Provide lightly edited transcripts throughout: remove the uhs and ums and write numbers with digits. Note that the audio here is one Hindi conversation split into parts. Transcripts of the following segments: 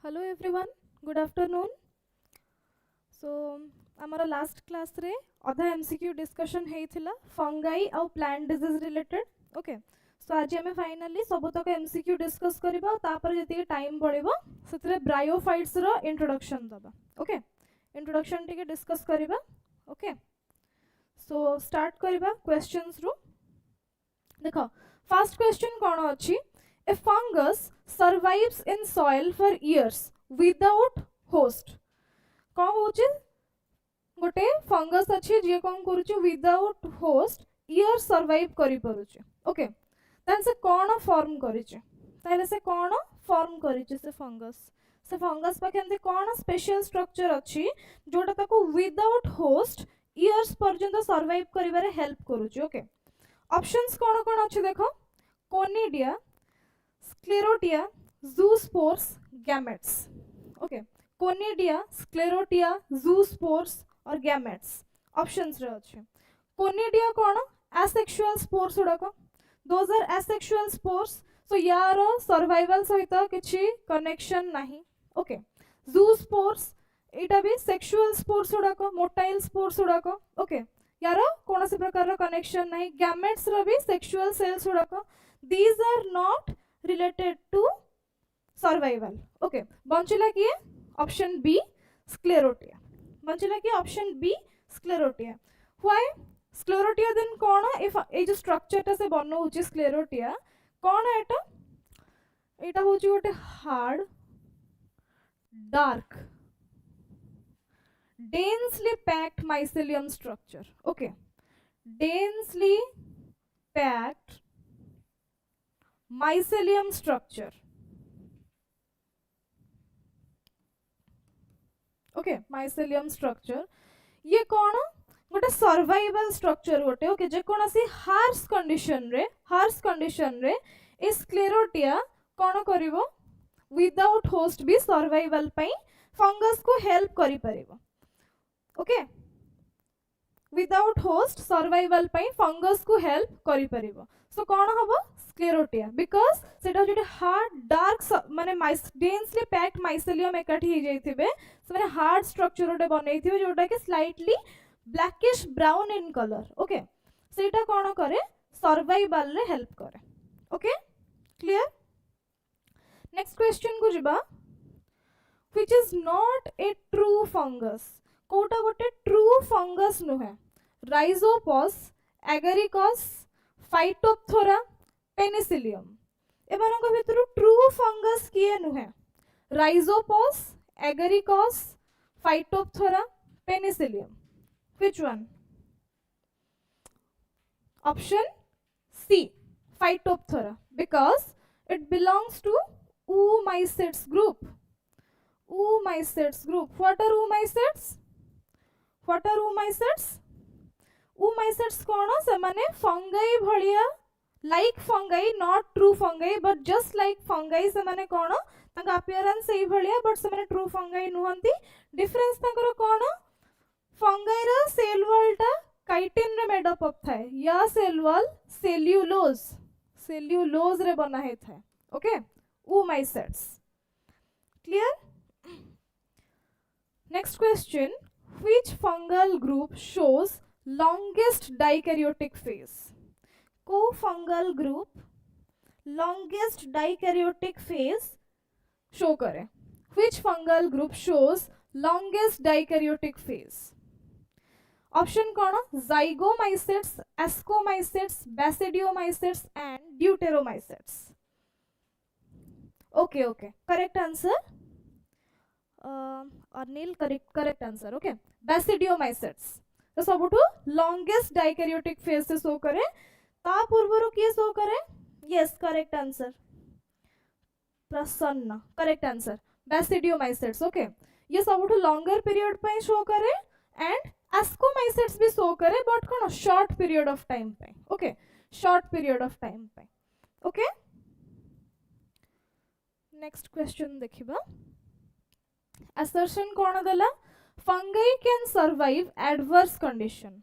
Hello everyone, good afternoon. So, आमर लास्ट क्लास रे अधा MCQ डिस्कशन हेइथिला फंगाई और प्लांट डिजीज रिलेटेड. ओके, सो आज आम फाइनली सबतक MCQ डिस्कस करबा तापर जति टाइम पड़िबो सेतरे ब्रायोफाइट्स रो इंट्रोडक्शन दबा. ओके, इंट्रोडक्शन टिके डिस्कस करबा. ओके, सो स्टार्ट करबा क्वेश्चंस रो. देखो फर्स्ट क्वेश्चन कोन अछि? A fungus survives in soil for years without host. कौन होचे? गोटे फंगस अच्छी जे कौन करूचे विदाउट होस्ट ईयर सर्वाइव करि परुचे. ओके, तान से कौन फॉर्म करिचे? ताले से कौन फॉर्म करिचे से फंगस पाखे एमते कौन स्पेशल स्ट्रक्चर अच्छी जोटा ताको विदाउट होस्ट ईयर्स पर्यंत सर्वाइव करिवारे हेल्प करूचे. ओके, ऑप्शंस कौन कौन अच्छी देखो. Conidia, sclerotia, zoospores, gametes. Okay, conidia, sclerotia, zoospores और गैमेट्स ऑप्शंस रे अछि. कोनिडिया कोन? एसेक्सुअल स्पोर्स उडाको. Those are asexual spores, so यार सर्वाइवल सहित किछि कनेक्शन नाही. ओके, जूस्पोर्स एटा भी सेक्सुअल स्पोर्स उडाको, मोटाइल स्पोर्स उडाको. ओके, यार कोनोसी प्रकार रो कनेक्शन नाही. गैमेट्स रो भी सेक्सुअल सेल्स उडाको. These are not related to survival. Okay, बंचिला किए ऑप्शन बी स्क्लेरोटिया. बंचिला किए option B sclerotia. why sclerotia then कोन? इफ ए जो स्ट्रक्चर ता से बनो होची स्क्लेरोटिया कोन एटा? एटा होची गोटे hard dark densely packed mycelium structure. Okay, densely packed mycelium structure. Okay, mycelium structure ये कौन? गोटे सर्वाइवल स्ट्रक्चर गोटे. ओके, जे कौन सी हार्श कंडीशन रे ए स्क्लेरोटिया कौन करिवो? विदाउट होस्ट भी सर्वाइवल पई फंगस को हेल्प करि परिवो. ओके, विदाउट होस्ट सर्वाइवल पई फंगस को हेल्प करि परिवो. सो कौन हबो? स्क्लेरोटिया, बिकॉज सेटा जो हार्ड डार्क माने डेंसली पैक्ड माइसेलियम एकाठी हो जाइथिबे से माने हार्ड स्ट्रक्चर ओटे बनैथिबे जोटा कि slightly blackish brown in colour. Okay, सेटा कौन करे? सर्वाइवल रे हेल्प करे. Okay, clear. नेक्स्ट क्वेश्चन को जिबा. Which is not a true fungus? कोटा गोटे ट्रू फंगस नुहे. Rhizopus, Agaricus, Phytophthora, Penicillium. एमानक भितरु ट्रू फंगस किए नुहे? Rhizopus, Agaricus, Phytophthora, Penicillium. Which one? Option C Phytophthora, because it belongs to oomycetes group. Oomycetes group. What are oomycetes? What are oomycetes? Oomycetes कौन? से माने fungi भलिया, like fungi, not true fungi but just like fungi. से माने कौन? तांका appearance सही भलिया but से माने true fungi नुहंती. difference तांकर कौन? fungi रा cell wall टा chitin रे made up of थाए या cell wall cellulose रे बना है थाए. okay, oomacetes. clear. next question. which fungal group shows longest dikaryotic phase? को fungal group longest dikaryotic phase show करे? Which fungal group shows longest dikaryotic phase? Option कौन? Zygomycetes, Ascomycetes, Basidiomycetes and Deuteromycetes. Okay okay, correct answer Anil. Correct answer. Okay, Basidiomycetes तो सबुठु लॉन्गेस्ट डाइकैरियोटिक फेज से शो करे. ता पूर्वरु किए शो करे? Yes, correct answer Prasanna. Correct answer Basidiomycetes. Okay, ये सबुठु लॉन्गर पीरियड पे शो करे एंड एस्कोमाइसेट्स भी शो करे बट कोन शॉर्ट पीरियड ऑफ टाइम पे. Okay, short period of time पे. ओके, नेक्स्ट क्वेश्चन देखिबा. असर्शन कोन देला? Fungi can survive adverse condition.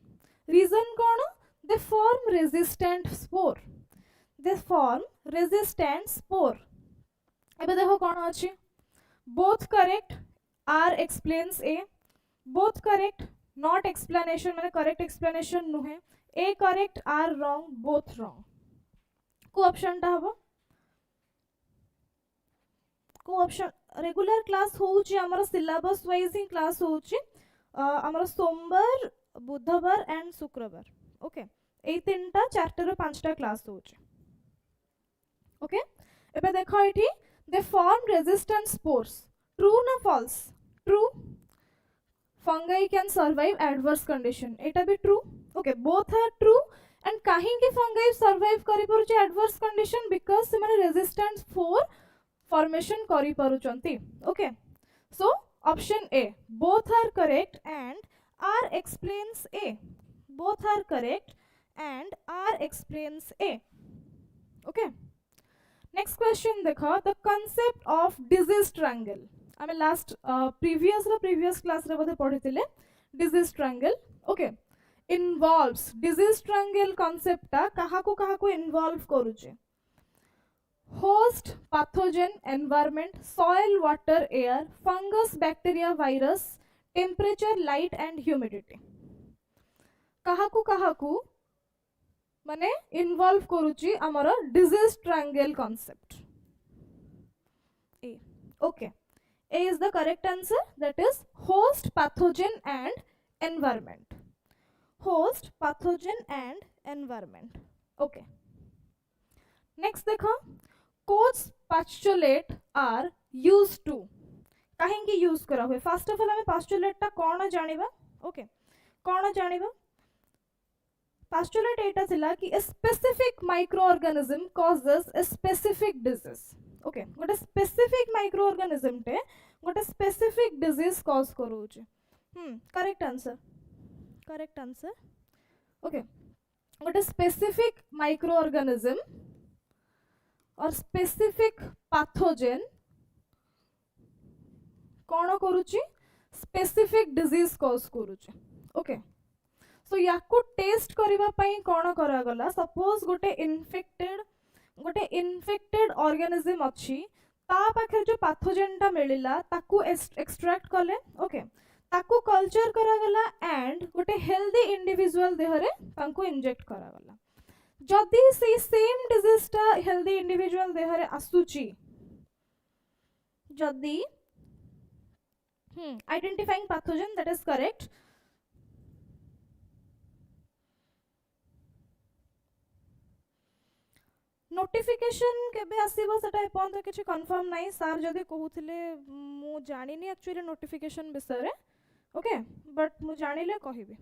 Reason कोन? they form resistant spore. They form resistant spore. एबे देखो कोन अछि? both correct, R explains A, both correct, not explanation माने correct explanation नुहे, A correct, R wrong, both wrong. को ऑप्शन टा हबो को ऑप्शन रेगुलर क्लास होउची हमर सिलेबस वाइज ही क्लास होउची हमर सोमवार बुधवार एंड शुक्रवार ओके ए तीनटा चारटा रो पांचटा क्लास होउची ओके एबे देखो एठी दे फॉर्म रेजिस्टेंट स्पोर्स ट्रू ना false true fungi can survive adverse condition eta be true okay both are true and kahin ki fungi survive kari paruche adverse condition because semane resistance for formation kari paruchanti okay so option A both are correct and R explains A both are correct and R explains A okay next question dekho the concept of disease triangle आमे लास्ट प्रीवियस क्लास रे बोधे पढिथिले disease triangle okay involves disease triangle concept ता काहाको इन्वॉल्व करूचे host pathogen environment soil water air fungus bacteria virus temperature light and humidity काहाको माने इन्वॉल्व करूची हमर डिजीज ट्रायंगल कांसेप्ट ए okay A is the correct answer, that is host, pathogen and environment. Host, pathogen and environment. Okay. Next देखो coach postulate are used to कहीं यूज करा हुए फर्स्ट ऑफ ऑल हमें postulate टा कौन जानिबा ओके कौन जानिबा postulate एटा थिला कि a specific microorganism causes a specific disease okay गोटे स्पेसिफिक माइक्रोऑर्गेनिज्म टे गोटे स्पेसिफिक डिजीज कॉज करूचे करेक्ट आंसर ओके गोटे स्पेसिफिक माइक्रोऑर्गेनिज्म और स्पेसिफिक पैथोजेन कौन करूची स्पेसिफिक डिजीज कॉज करूचे ओके सो याको टेस्ट करबा पई कौन करा गला सपोज गोटे इन्फेक्टेड ऑर्गेनिज्म अच्छी ता पाखे जो पैथोजेन टा मिलिला ताकू एक्सट्रैक्ट कले ओके ताकू कल्चर करा गला एंड गोटे हेल्दी इंडिविजुअल देहरे तांको इंजेक्ट करा गला जदी से सेम डिजीज टा हेल्दी इंडिविजुअल देहरे आसुची जदी identifying pathogen that is correct notification केबे आसीबो सेटा एपन किछि कंफर्म नाही सर जदी कहउथिले मु जानिनी एक्चुअली नोटिफिकेशन विषय रे ओके बट मु जानिले कहिबे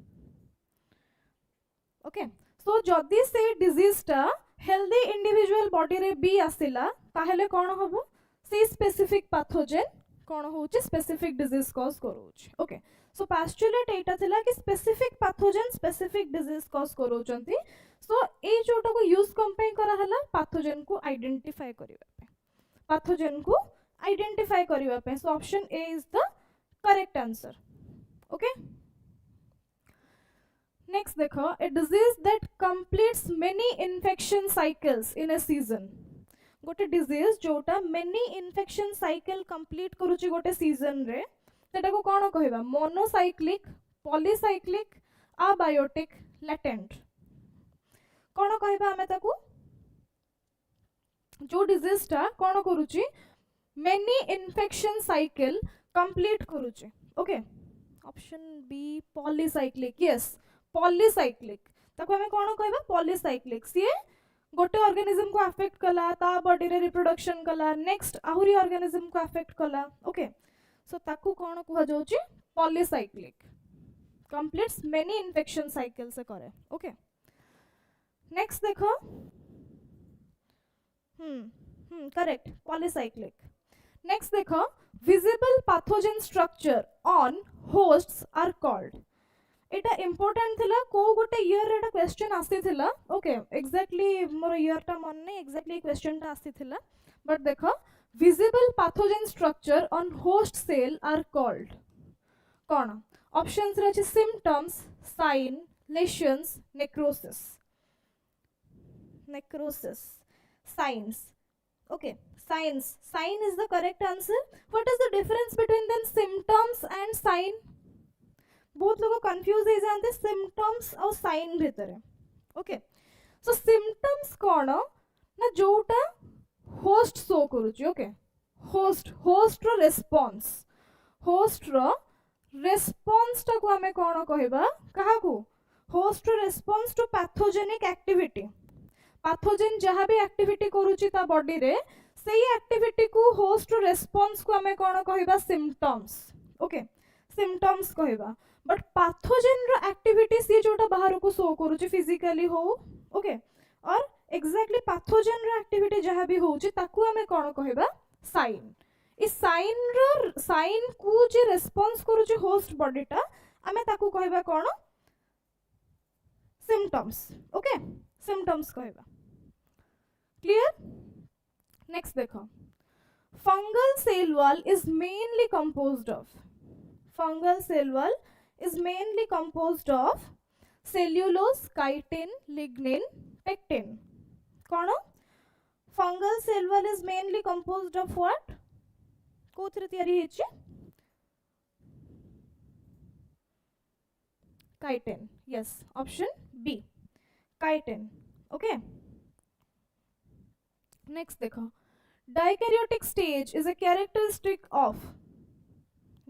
ओके सो जदी से डिजीज टा हेल्दी इंडिविजुअल बॉडी रे बी आसिला ताहेले कोन होबो से स्पेसिफिक पैथोजेन कोन होउची स्पेसिफिक डिजीज कॉज करूची ओके सो पोस्टुलेट एटा थिला कि specific pathogen specific disease cause करूचंती सो ए जोटा को यूज कम पे करा हला पैथोजेन को आइडेंटिफाई करिवा पे so option A is the correct answer okay next देखो a disease that completes many infection cycles in a season गोटे डिजीज जोटा मेनी इन्फेक्शन साइकिल कंप्लीट करूची गोटे सीजन रे सेटा को कोन कहबा मोनोसाइक्लिक पॉलीसाइक्लिक अबायोटिक लेटेंट कोन कहबा हमें ताकू जो डिजीज टा कोन करूची मेनी इन्फेक्शन साइकिल कंप्लीट करूची okay option B polycyclic yes polycyclic ताकू हमें कोन कहबा पॉलीसाइक्लिक सी गोटे ऑर्गेनिज्म को अफेक्ट कला ता बॉडी रे रिप्रोडक्शन कला नेक्स्ट आहुरी ऑर्गेनिज्म को अफेक्ट कला ओके सो ताकू कोन कुहा जाउची polycyclic completes many infection cycle से करे ओके नेक्स्ट देखो करेक्ट पॉलीसाइक्लिक नेक्स्ट देखो visible pathogen structure on hosts are called एटा इंपोर्टेंट थिला को गोटे ईयर रे एटा क्वेश्चन आसी थिला ओके एग्जैक्टली मोर ईयर टा मन नै एग्जैक्टली क्वेश्चन टा आसी थिला बट देखो visible pathogen structure on host cell are called कोन ऑप्शंस रे अछि symptoms sign lesions necrosis signs Okay, signs. Sign is the correct answer. What is the difference between then symptoms and sign? बहुत लोग कंफ्यूज हो जाते symptoms और sign भितर. Okay, so symptoms कौन ना जोटा host शो करूची. Okay, host रो response, host रो response टा को हमें कौन कहबा कहा को host रो response to pathogenic activity. Pathogen जहाँ भी एक्टिविटी करूची ता बॉडी रे सेही एक्टिविटी को होस्ट रेस्पॉन्स को हमें कोन कहबा सिम्पटम्स. ओके, सिम्पटम्स कहबा. बट पैथोजेन रो एक्टिविटी सी जोटा बाहर को शो करूची फिजिकली हो. ओके, और एग्जैक्टली पैथोजेन रो एक्टिविटी जहाँ भी होची ताकू हमें कोन कहबा साइन. इस साइन को जे रेस्पॉन्स करूची होस्ट बॉडी टा हमें ताकू कहबा कोन सिम्पटम्स. ओके, सिम्पटम्स कहबा. क्लियर. नेक्स्ट देखो, fungal cell wall is mainly composed of. Fungal cell wall is mainly composed of cellulose, chitin, lignin, pectin. कौन fungal cell wall is mainly composed of what? कोथरे तयारी हेची? Chitin. Yes, option B, chitin. Okay, next देखो, dikaryotic stage is a characteristic of.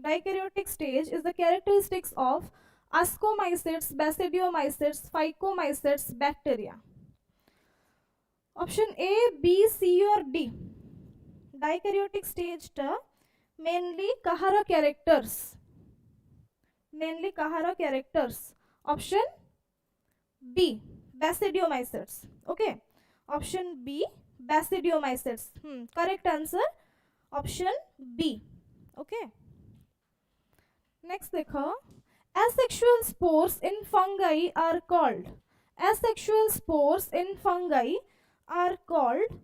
Dikaryotic stage is the characteristics of ascomycetes, basidiomycetes, phycomycetes, bacteria. Option A, B, C or D. Dikaryotic stage ta mainly kahara characters. Mainly kahara characters. Option B, basidiomycetes. Okay. Option B, basidiomycetes. Correct answer option B. Okay, next देखो, asexual spores in fungi are called. Asexual spores in fungi are called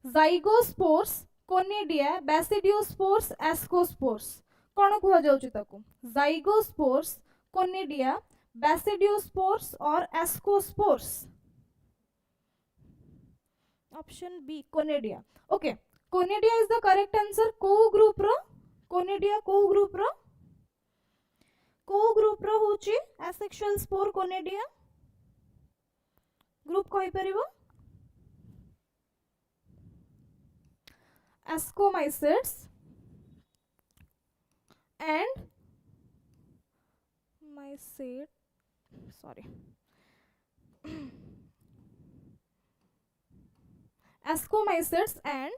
zygospores, conidia, basidiospores, ascospores. कौन कुहा जाउची ताकू? zygospores, conidia, basidiospores और ascospores. Option B, conidia. Okay, conidia is the correct answer. को group रो conidia, को group रो होची asexual spore conidia. group कहि परिबो? ascomycetes and ascomycetes and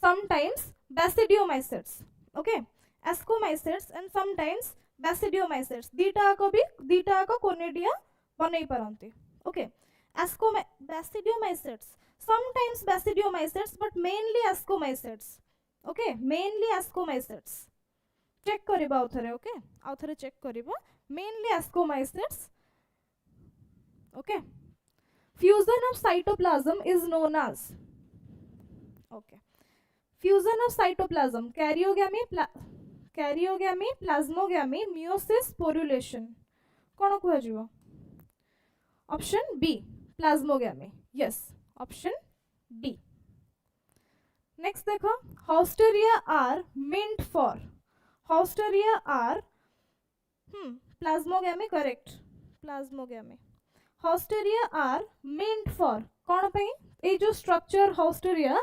sometimes basidiomycetes. Okay, ascomycetes and sometimes basidiomycetes. दीटा को conidia बनई परंती. Okay, basidiomycetes, sometimes basidiomycetes but mainly ascomycetes. Okay, mainly ascomycetes. check करिबा आउथरे. Okay, आउथरे check करिबा, mainly ascomycetes. Okay, fusion of cytoplasm is known as. Okay, fusion of cytoplasm, karyogamy, plasmogamy, meiosis, sporulation. कौन कुहा जीवो? Option B, plasmogamy. Yes, option D. Next देखो, hausteria are meant for. Hausteria are plasmogamy, correct. Plasmogamy. Hausteria are meant for कौन पे? ए जो structure hausteria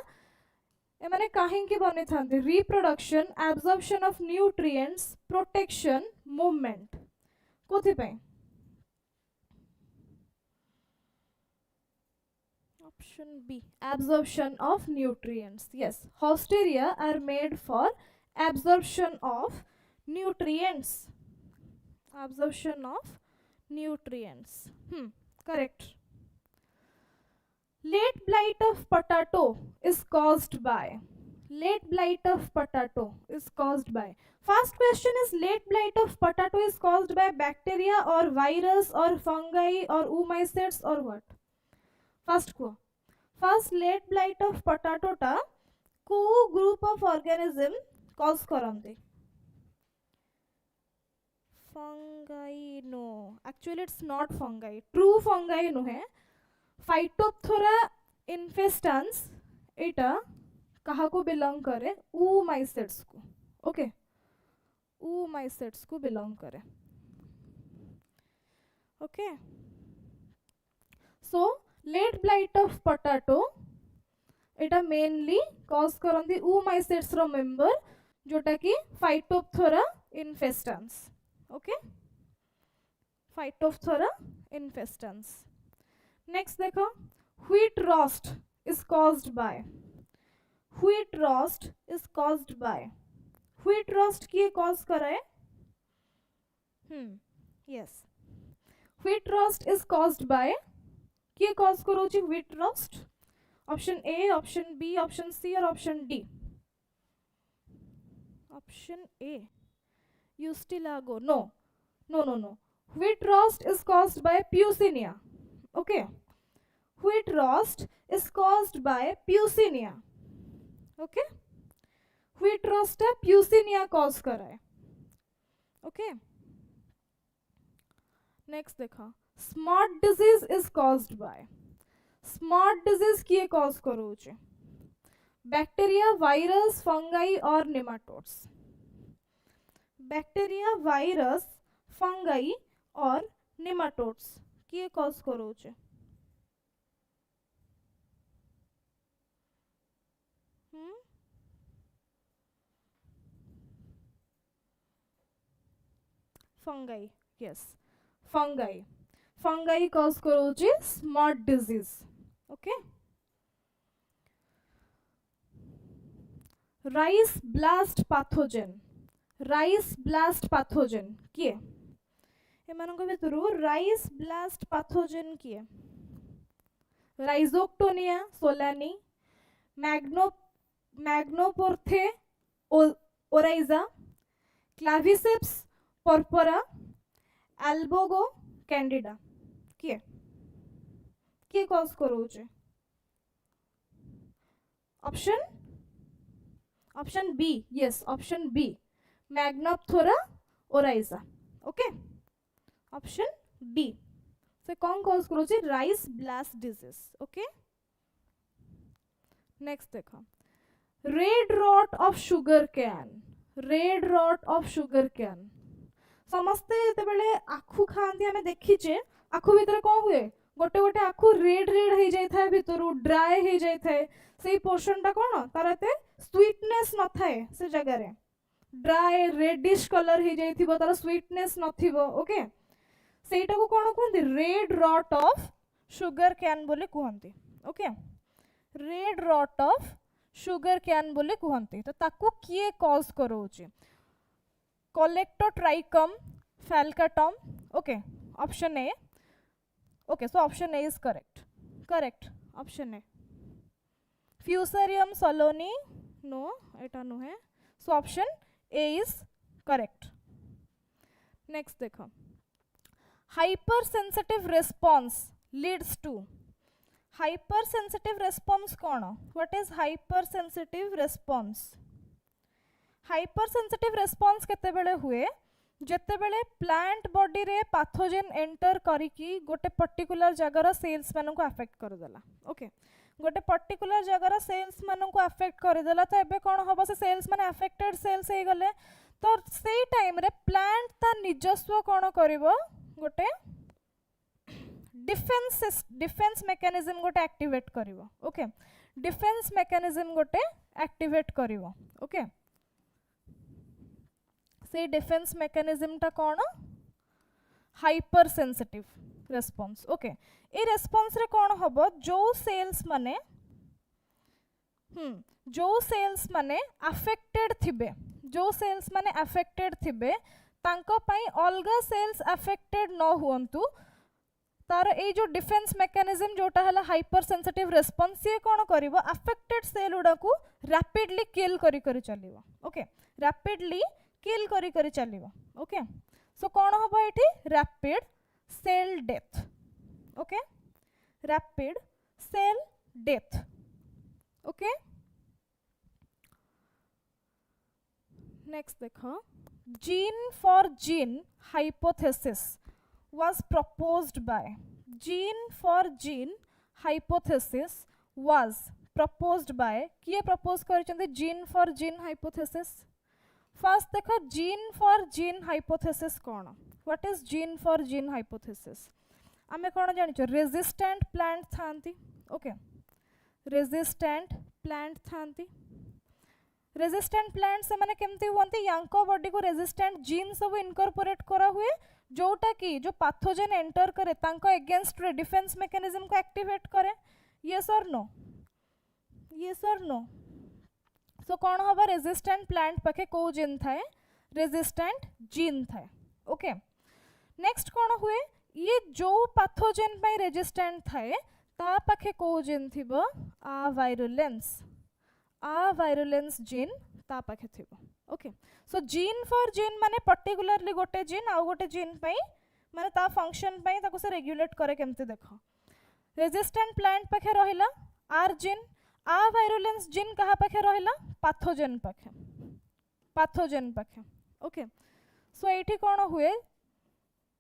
एमाने काहें के बने थांते? Reproduction, absorption of nutrients, protection, movement. कोथि पे? Option B, absorption of nutrients. Yes, hausteria are made for absorption of nutrients. Absorption of nutrients. Correct. Late blight of potato is caused by. Late blight of potato is caused by. First question is, late blight of potato is caused by bacteria or virus or fungi or oomycetes or what? First को. First late blight of potato ta को group of organism cause करंते? Fungi, no. Actually it's not fungi. True fungi no है. Phytophthora infestans एटा कहा को बिलोंग करे oomacetes को ओके oomacetes को बिलोंग करे okay so let blight of potato Etah mainly cause करंदी oomacetes row member जोटा कि Phytophthora infestans okay Phytophthora infestans next देखो wheat rot is caused by wheat rot is caused by wheat rot किए cause कराए yes wheat rot is caused by किए cause करोची wheat rot option A option B option C or option D option A you still are go no wheat rot is caused by Puccinia okay wheat rot is caused by Puccinia okay wheat rot टा Puccinia cause कराए okay next देखा smart disease is caused by smart disease किए cause करोचे bacteria virus fungi or nematodes bacteria virus fungi or nematodes किए cause करोचे fungi yes fungi cause करोची smart disease okay rice blast pathogen किए एमानंको भितरु rice blast pathogen किए Rhizoctonia solani Magnoporthe oryza Claviceps porpora Albogo candida किए cause करोचे option B yes option B Magnophthora oryza okay option B से कौन cause करोचे rice blast disease okay next देखो red rot of sugar cane समस्ते जेतेबेले आखु खांती हमें देखिचे आखु भितर कौन हुए गोटे गोटे आखु रेड हो जाई थाए भितरु ड्राई हो जाई थाए सेही पोर्शन टा कोन तार एते स्वीटनेस न थाए से जगह रे ड्राई रेडिश कलर हो जाई थिबो तार स्वीटनेस नथिबो ओके सेटा को कोन कहंती red rot of sugar cane बोले कहंती okay red rot of sugar cane बोले कहंती तो ताकू किए कॉज करोची Colletotrichum falcatum okay option A okay so option A is correct option A Fusarium soloni no eta no है so option A is correct next देखो hypersensitive response leads to hypersensitive response कौन what is hypersensitive response hypersensitive response केते बेले हुए जेते बेले प्लांट बॉडी रे पैथोजेन एंटर करिकी गोटे पर्टिकुलर जगार सेल्स मानन को अफेक्ट कर देला ओके गोटे पर्टिकुलर जगार सेल्स मानन को अफेक्ट कर देला तो एबे कोन होबो से सेल्स माने अफेक्टेड सेल्स हे गले तो सेही टाइम रे प्लांट ता निजस्व कोन करिवो गोटे डिफेंस मैकेनिज्म गोटे एक्टिवेट करिवो ओके डिफेंस मैकेनिज्म गोटे एक्टिवेट करिवो ओके से डिफेंस मैकेनिज्म टा कौन हाइपर सेंसिटिव रेस्पॉन्स ओके ए रेस्पॉन्स रे कौन हबो जो सेल्स माने अफेक्टेड थिबे तांको पई अलगा सेल्स अफेक्टेड न हुंतु तार ए जो डिफेंस मैकेनिज्म जोटा हला हाइपर सेंसिटिव रेस्पॉन्स से कौन करिवो अफेक्टेड सेल उडा को रैपिडली किल करी चलिवो ओके रैपिडली किल करी चलिवो ओके सो कौन हबो एठी rapid cell death okay rapid cell death okay next देखो gene for gene hypothesis was proposed by gene for gene hypothesis was proposed by किए प्रपोज कर gene for gene hypothesis first देखो जीन फॉर जीन हाइपोथेसिस कौन what is gene for gene hypothesis आमे कौन जानिछो रेजिस्टेंट प्लांट थांती ओके रेजिस्टेंट प्लांट थांती रेजिस्टेंट प्लांट से माने केमती होंती यांको बॉडी को रेजिस्टेंट जीन सब इनकॉर्पोरेट करा हुए जोटा कि जो पैथोजेन एंटर करे तांको अगेंस्ट रे डिफेंस मैकेनिज्म को एक्टिवेट करे यस और नो सो कौन हबा रेजिस्टेंट प्लांट पाखे को जीन थाए रेजिस्टेंट जीन थाए ओके नेक्स्ट कौन हुए ये जो पैथोजेन पाई रेजिस्टेंट थाए ता पाखे को जीन थिबो आ वायरुलेंस जीन ता पाखे थिबो okay so gene for gene माने पर्टिकुलरली गोटे जीन आउ गोटे जीन पाई माने ता फंक्शन पाई ताको से रेगुलेट करे केमते देखो रेजिस्टेंट प्लांट पाखे रहिला आर जीन आ वायरुलेंस जीन कहा पाखे रहिला पैथोजेन पाखे ओके सो एठी कोन हुए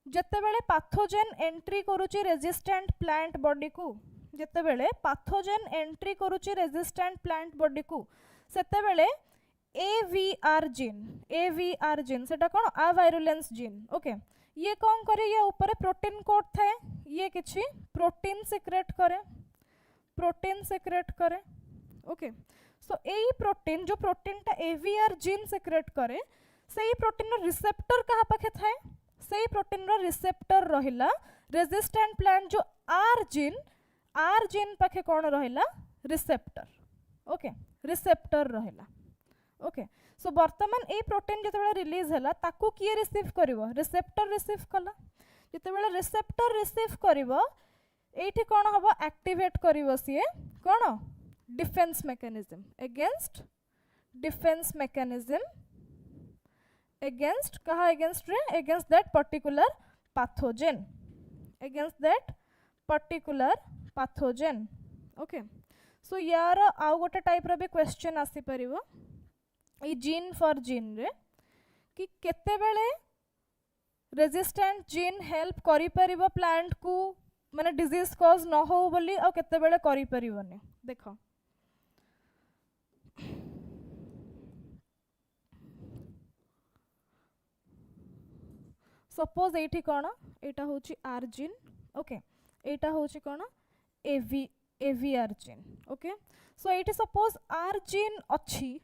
जत्ते बेले पैथोजेन एंट्री करूची रेजिस्टेंट प्लांट बॉडी को जत्ते बेले पैथोजेन एंट्री करूची रेजिस्टेंट प्लांट बॉडी को सेते बेले एवीआर जीन सेटा कोन आ वायरुलेंस जीन ओके ये कौन करे ये ऊपर प्रोटीन कोड थाए ये किछि प्रोटीन सेक्रेट करे ओके सो एई प्रोटीन जो प्रोटीन टा एवीआर जीन सेक्रेट करे सेई प्रोटीन रो रिसेप्टर कहा पाखे थाए सेई प्रोटीन रो रिसेप्टर रहिला रेजिस्टेंट प्लांट जो आर जीन पाखे कौन रहिला रिसेप्टर ओके रिसेप्टर रहिला ओके सो वर्तमान ए प्रोटीन जते रिलीज हैला ताकू किए रिसीव करिवो रिसेप्टर रिसीव कला जते बेले रिसेप्टर रिसीव करिवो एठी कोन हबो एक्टिवेट करिवो सिए कोन डिफेंस मैकेनिज्म अगेंस्ट कहा अगेंस्ट रे against that particular pathogen okay so यार आउ गोटे टाइप रो भी क्वेश्चन आसी परिवो ई जीन फॉर जीन रे कि केते बेले रेजिस्टेंट जीन हेल्प करि परिबो प्लांट को माने डिजीज कॉज न हो बोली आ केते बेले करि परिबोनी देखो सपोज एठी कोन एटा होची आर जीन ओके एटा होची कोन एवीआर जीन ओके सो एठी सपोज आर जीन अच्छी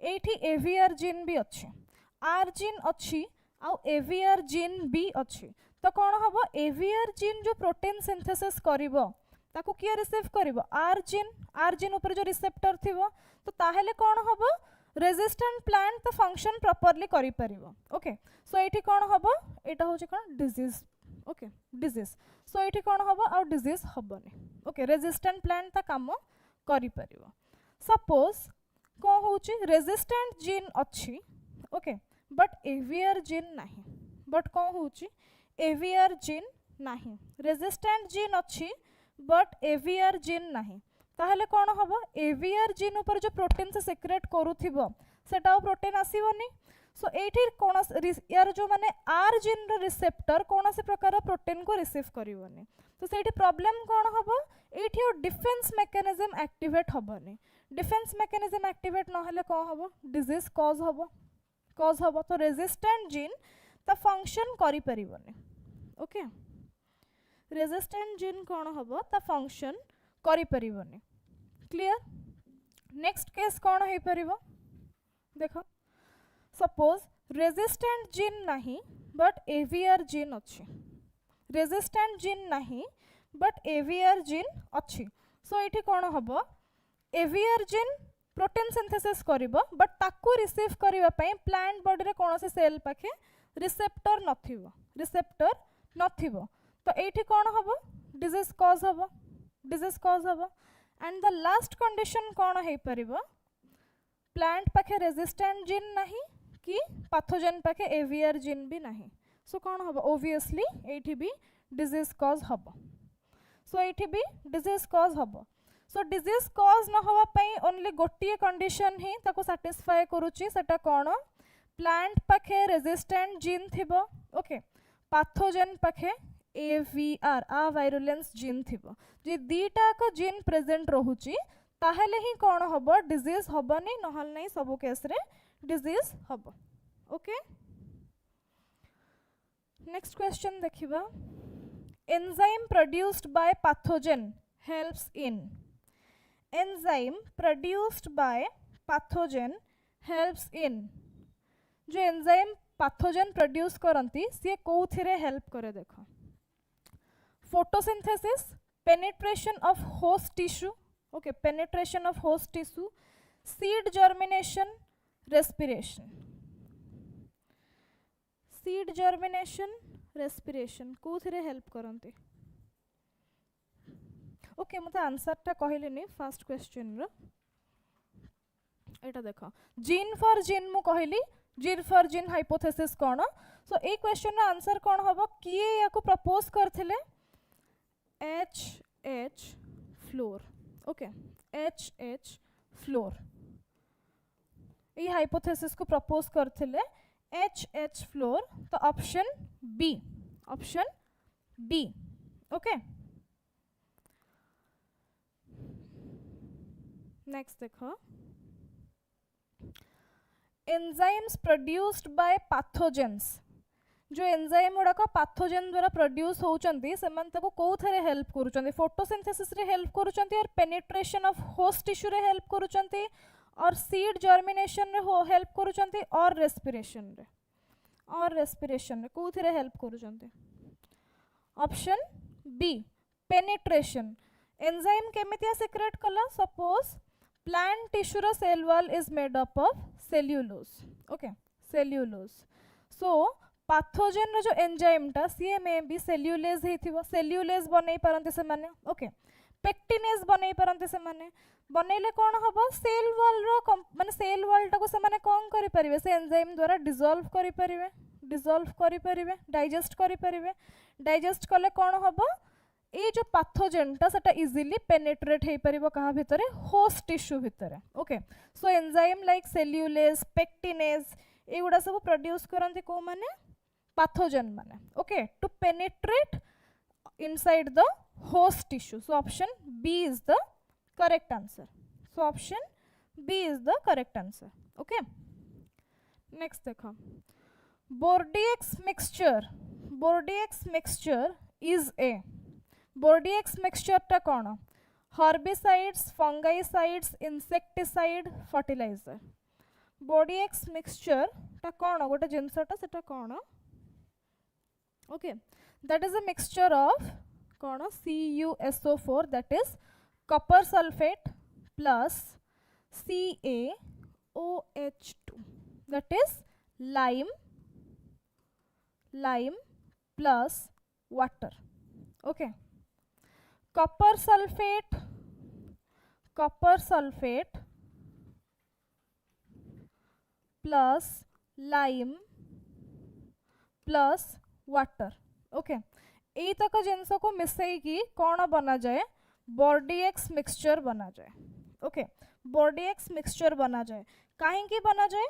एठी एवीआर जीन भी अच्छी आर जीन अच्छी आउ एवीआर जीन भी अच्छी तो कौन हम एवीआर जीन जो प्रोटीन सिंथेसिस करिवो ताकू किए रिसीव करिवो आर जीन ऊपर जो रिसेप्टर थिवो तो ताहेले कौन हम रेजिस्टेंट प्लांट तो फंक्शन प्रॉपर्ली करि परिवो ओके सो एठी कौन हम एटा होची कोन डिजीज ओके डिजीज सो एठी कौन हम आ डिजीज हबनी ओके रेजिस्टेंट प्लांट ता काम करि परिवो सपोज कौन होची रेजिस्टेंट जीन अच्छी ओके बट एवीआर जीन नहीं बट कौन होची एवीआर जीन नहीं रेजिस्टेंट जीन अच्छी बट एवीआर जीन नहीं ताहले कौन हम एवीआर जीन ऊपर जो प्रोटीन से सेक्रेट करूथिबो सेटा प्रोटीन आसीबनी सो एठी कोन यार जो माने आर जीन रो रिसेप्टर कौन से प्रकार प्रोटीन को रिसीव करिवनी तो सेठी प्रॉब्लम कौन हम एठी डिफेंस मैकेनिज्म एक्टिवेट हबनी डिफेंस मैकेनिज्म एक्टिवेट न हेले कौन हम डिजीज कॉज हम तो रेजिस्टेंट जीन ता फंक्शन करि परिबनी ओके रेजिस्टेंट जीन कौन हम ता फंक्शन करि परिबनी क्लियर नेक्स्ट केस कौन है परिबो देखो सपोज रेजिस्टेंट जीन नहीं बट एवीआर जीन अच्छी रेजिस्टेंट जीन नहीं बट एवीआर जीन अच्छी सो एठी कौन हम एवीआर जीन प्रोटीन सिंथेसिस करिवो बट ताकू रिसीव करिवा पई प्लांट बॉडी रे कोनोसी सेल पाखे रिसेप्टर नथिवो तो एठी कौन हम डिजीज कॉज हबो एंड द लास्ट कंडीशन कौन है परिबो प्लांट पाखे रेजिस्टेंट जीन नहीं कि पैथोजेन पाखे एवीआर जीन भी नहीं सो कौन हम ऑब्वियसली एठी भी डिजीज कॉज हबो सो एठी भी डिजीज कॉज हबो सो डिजीज कॉज न होवा पई ओनली गोटिए कंडीशन ही ताको सैटिस्फाई करूची सेटा कौन प्लांट पाखे रेजिस्टेंट जीन थिबो ओके पैथोजेन पाखे AVR आ वायरुलेंस जीन थिबो जे दीटा का जीन प्रेजेंट रहुची ताहेले ही कौन हबो डिजीज हबनी नहल नहीं सब केस रे डिजीज हबो ओके नेक्स्ट क्वेश्चन देखिबा enzyme produced by pathogen helps in enzyme produced by pathogen helps in जो एंजाइम पैथोजेन प्रोड्यूस करंती से कोथिरे हेल्प करे देखो photosynthesis penetration of host tissue okay penetration of host tissue seed germination respiration seed germination respiration कोथिरे हेल्प करंती ओके मते आंसर टा कहलिनी फर्स्ट क्वेश्चन रो एटा देखो जीन फॉर जीन मु कहली जीन फॉर जीन हाइपोथेसिस कोन सो ए क्वेश्चन रो आंसर कोन हबो किए याको प्रपोज करथिले H Flor okay H Flor ये हाइपोथेसिस को प्रपोज करथिले एच फ्लोर तो ऑप्शन बी ओके नेक्स्ट देखो एंजाइम्स प्रोड्यूस्ड बाय पैथोजेन्स जो एंजाइम गुड़ाक पैथोजेन द्वारा प्रोड्यूस होउचंती सेमान ताको कोथरे हेल्प करूचंती फोटोसिंथेसिस रे हेल्प करूचंती और पेनिट्रेशन ऑफ होस्ट टिश्यू रे हेल्प करूचंती और सीड जर्मिनेशन रे हेल्प करूचंती और रेस्पिरेशन रे कोथरे हेल्प करूचंती ऑप्शन बी पेनिट्रेशन एंजाइम केमितिया सिक्रेट कला सपोज प्लांट टिश्यू रो cell wall is made up of cellulose okay cellulose so pathogen रो जो एंजाइम टा सी मे बी सेल्युलेज हेथिबो सेल्युलेज बनै परंते से माने ओके पेक्टिनेज बनै परंते से माने बनैले कोन हबो सेल वॉल रो माने सेल वॉल टा को से माने कोन करि परिबे से एंजाइम द्वारा डिसॉल्व करि परिबे डाइजेस्ट करि परिबे डाइजेस्ट कले कोन हबो ए जो पैथोजेन टा सेटा इजीली पेनिट्रेट हे परिबो कहा भितरे होस्ट टिश्यू भितरे okay so enzyme like cellulase pectinase एगुडा सब प्रोड्यूस करंती को माने पैथोजेन माने okay to penetrate inside the host tissue so option B is the correct answer so option B is the correct answer okay next देखो Bordeaux mixture is a Bordeaux mixture टा कौन herbicides fungicides insecticide fertilizer Bordeaux mixture टा कौन गोटे जिनस टा सेटा कौन okay that is a mixture of कौन CuSO4 that is copper sulfate plus CaOH2 that is lime plus water okay copper sulfate plus lime plus water okay यही तक जिनस को मिसई कौन बना जाए बोर्डिएक्स मिक्सचर बना जाए ओके बोर्डिएक्स मिक्सचर बना जाए कहीं बना जाए